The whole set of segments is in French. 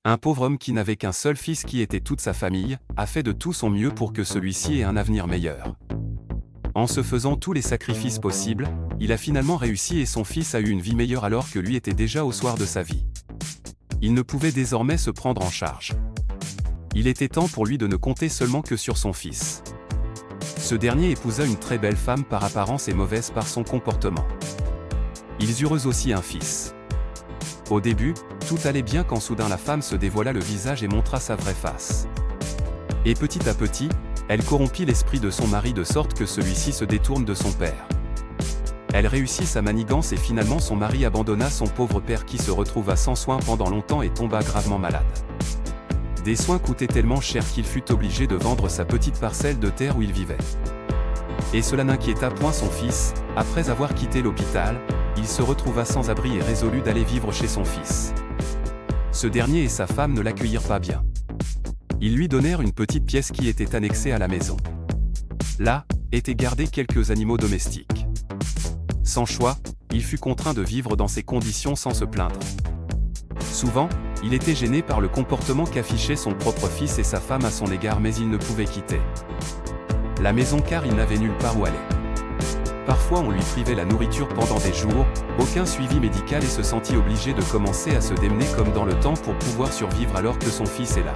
Un pauvre homme qui n'avait qu'un seul fils qui était toute sa famille, a fait de tout son mieux pour que celui-ci ait un avenir meilleur. En se faisant tous les sacrifices possibles, il a finalement réussi et son fils a eu une vie meilleure alors que lui était déjà au soir de sa vie. Il ne pouvait désormais se prendre en charge. Il était temps pour lui de ne compter seulement que sur son fils. Ce dernier épousa une très belle femme par apparence et mauvaise par son comportement. Ils eurent aussi un fils. Au début, tout allait bien quand soudain la femme se dévoila le visage et montra sa vraie face. Et petit à petit, elle corrompit l'esprit de son mari de sorte que celui-ci se détourne de son père. Elle réussit sa manigance et finalement son mari abandonna son pauvre père qui se retrouva sans soins pendant longtemps et tomba gravement malade. Des soins coûtaient tellement cher qu'il fut obligé de vendre sa petite parcelle de terre où il vivait. Et cela n'inquiéta point son fils, après avoir quitté l'hôpital, il se retrouva sans abri et résolut d'aller vivre chez son fils. Ce dernier et sa femme ne l'accueillirent pas bien. Ils lui donnèrent une petite pièce qui était annexée à la maison. Là, étaient gardés quelques animaux domestiques. Sans choix, il fut contraint de vivre dans ces conditions sans se plaindre. Souvent, il était gêné par le comportement qu'affichaient son propre fils et sa femme à son égard mais il ne pouvait quitter la maison car il n'avait nulle part où aller. Parfois on lui privait la nourriture pendant des jours, aucun suivi médical et se sentit obligé de commencer à se démener comme dans le temps pour pouvoir survivre alors que son fils est là.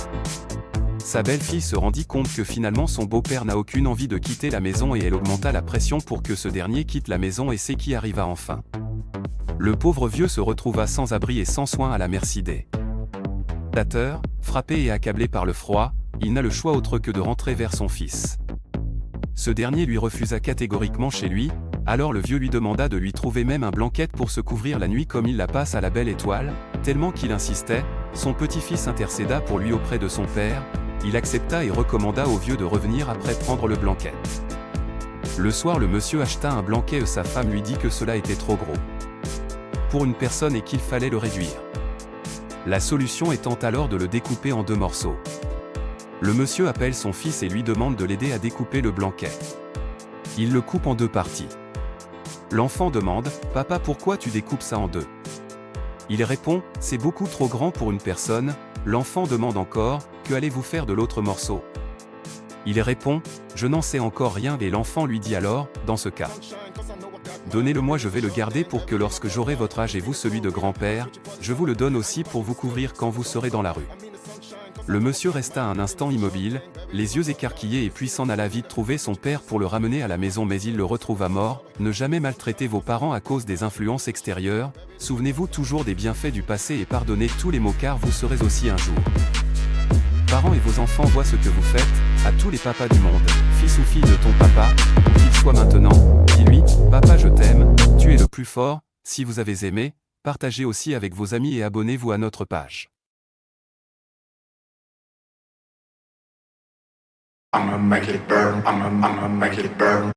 Sa belle-fille se rendit compte que finalement son beau-père n'a aucune envie de quitter la maison et elle augmenta la pression pour que ce dernier quitte la maison et c'est qui arriva enfin. Le pauvre vieux se retrouva sans abri et sans soins à la merci des prédateurs, frappé et accablé par le froid, il n'a le choix autre que de rentrer vers son fils. Ce dernier lui refusa catégoriquement chez lui, alors le vieux lui demanda de lui trouver même un blanquette pour se couvrir la nuit comme il la passe à la belle étoile, tellement qu'il insistait, son petit-fils intercéda pour lui auprès de son père, il accepta et recommanda au vieux de revenir après prendre le blanquette. Le soir le monsieur acheta un blanquet et sa femme lui dit que cela était trop gros pour une personne et qu'il fallait le réduire. La solution étant alors de le découper en 2 morceaux. Le monsieur appelle son fils et lui demande de l'aider à découper le blanquet. Il le coupe en 2 parties. L'enfant demande « Papa, pourquoi tu découpes ça en 2 ?» Il répond « C'est beaucoup trop grand pour une personne ». L'enfant demande encore « Que allez-vous faire de l'autre morceau ?» Il répond « Je n'en sais encore rien » et l'enfant lui dit alors « Dans ce cas, donnez-le-moi, je vais le garder pour que lorsque j'aurai votre âge et vous celui de grand-père, je vous le donne aussi pour vous couvrir quand vous serez dans la rue. » Le monsieur resta un instant immobile, les yeux écarquillés et puis s'en alla vite trouver son père pour le ramener à la maison mais il le retrouva mort. Ne jamais maltraiter vos parents à cause des influences extérieures, souvenez-vous toujours des bienfaits du passé et pardonnez tous les maux car vous serez aussi un jour. Parents et vos enfants voient ce que vous faites, à tous les papas du monde, fils ou fille de ton papa, où qu'il soit maintenant, dis-lui, papa je t'aime, tu es le plus fort, si vous avez aimé, partagez aussi avec vos amis et abonnez-vous à notre page. I'ma make it burn, I'ma make it burn.